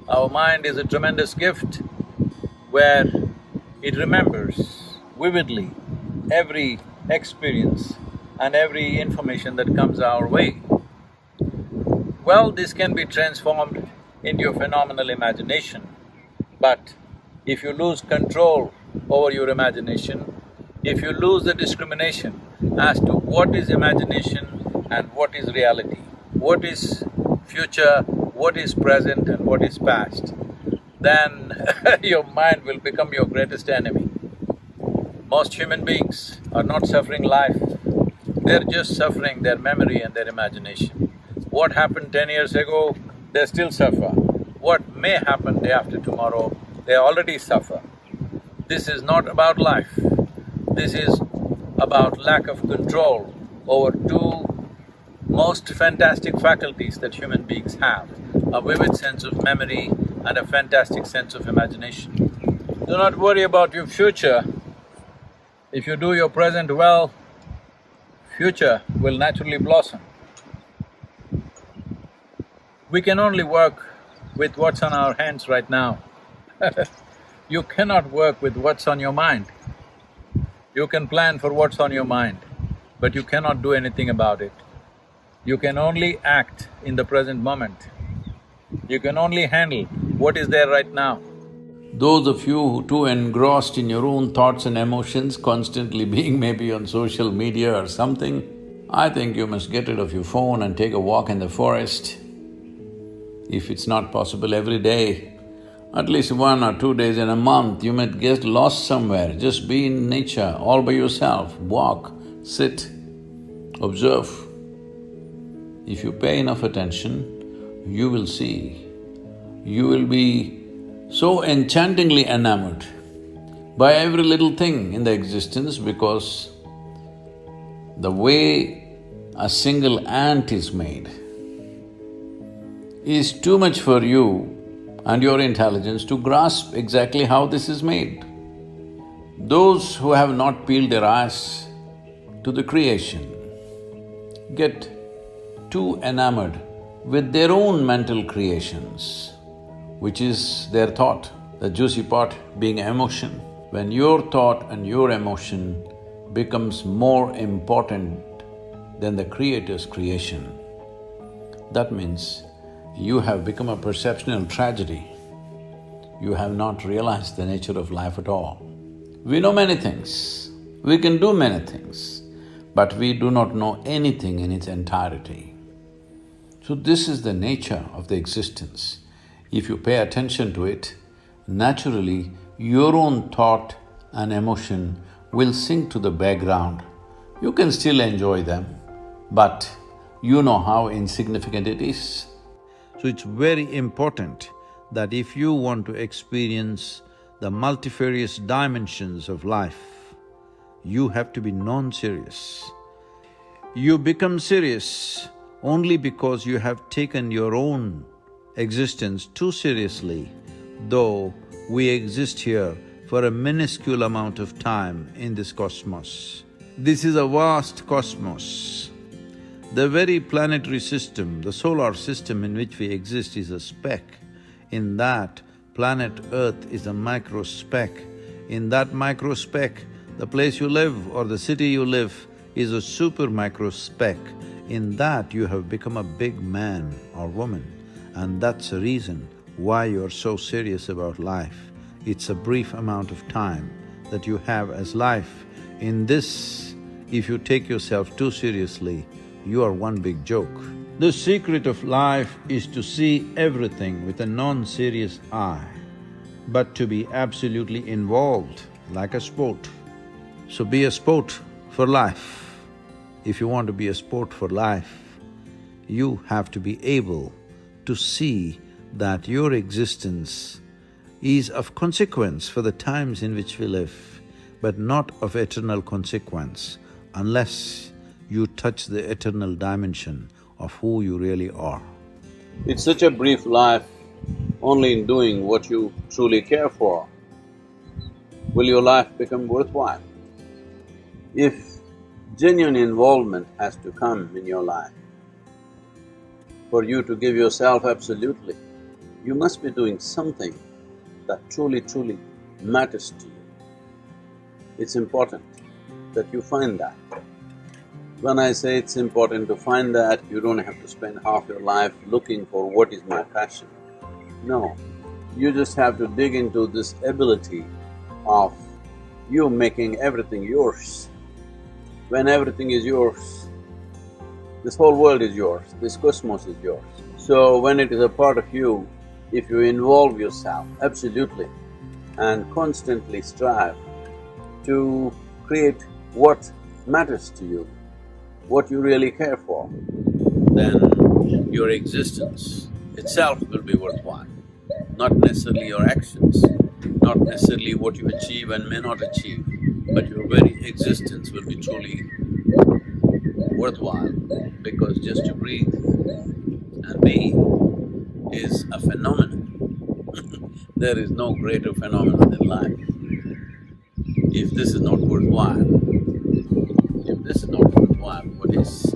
Our mind is a tremendous gift where it remembers vividly every experience and every information that comes our way. Well, this can be transformed into a phenomenal imagination, but if you lose control over your imagination, if you lose the discrimination as to what is imagination and what is reality, what is future, what is present and what is past, then your mind will become your greatest enemy. Most human beings are not suffering life, they're just suffering their memory and their imagination. What happened 10 years ago, they still suffer. What may happen day after tomorrow, they already suffer. This is not about life. This is about lack of control over two most fantastic faculties that human beings have, a vivid sense of memory and a fantastic sense of imagination. Do not worry about your future. If you do your present well, future will naturally blossom. We can only work with what's on our hands right now. You cannot work with what's on your mind. You can plan for what's on your mind, but you cannot do anything about it. You can only act in the present moment. You can only handle what is there right now. Those of you who too engrossed in your own thoughts and emotions, constantly being maybe on social media or something, I think you must get rid of your phone and take a walk in the forest. If it's not possible every day, at least 1 or 2 days in a month, you might get lost somewhere. Just be in nature, all by yourself, walk, sit, observe. If you pay enough attention, you will see. You will be so enchantingly enamored by every little thing in the existence because the way a single ant is made is too much for you and your intelligence to grasp exactly how this is made. Those who have not peeled their eyes to the creation get too enamored with their own mental creations, which is their thought, the juicy part being emotion. When your thought and your emotion becomes more important than the Creator's creation, that means you have become a perceptual tragedy. You have not realized the nature of life at all. We know many things, we can do many things, but we do not know anything in its entirety. So this is the nature of the existence. If you pay attention to it, naturally your own thought and emotion will sink to the background. You can still enjoy them, but you know how insignificant it is. So it's very important that if you want to experience the multifarious dimensions of life, you have to be non-serious. You become serious only because you have taken your own existence too seriously, though we exist here for a minuscule amount of time in this cosmos. This is a vast cosmos. The very planetary system, the solar system in which we exist is a speck. In that, planet Earth is a micro speck. In that micro speck, the place you live or the city you live is a super micro speck. In that, you have become a big man or woman, and that's the reason why you're so serious about life. It's a brief amount of time that you have as life. In this, if you take yourself too seriously, you are one big joke. The secret of life is to see everything with a non-serious eye, but to be absolutely involved like a sport. So be a sport for life. If you want to be a sport for life, you have to be able to see that your existence is of consequence for the times in which we live, but not of eternal consequence unless you touch the eternal dimension of who you really are. It's such a brief life, only in doing what you truly care for will your life become worthwhile. If genuine involvement has to come in your life, for you to give yourself absolutely, you must be doing something that truly matters to you. It's important that you find that. When I say it's important to find that, you don't have to spend half your life looking for what is my passion. No, you just have to dig into this ability of you making everything yours. When everything is yours, this whole world is yours, this cosmos is yours. So when it is a part of you, if you involve yourself absolutely and constantly strive to create what matters to you, what you really care for, then your existence itself will be worthwhile. Not necessarily your actions, not necessarily what you achieve and may not achieve, but your very existence will be truly worthwhile, because just to breathe and be is a phenomenon. There is no greater phenomenon in life. If this is not worthwhile, what is?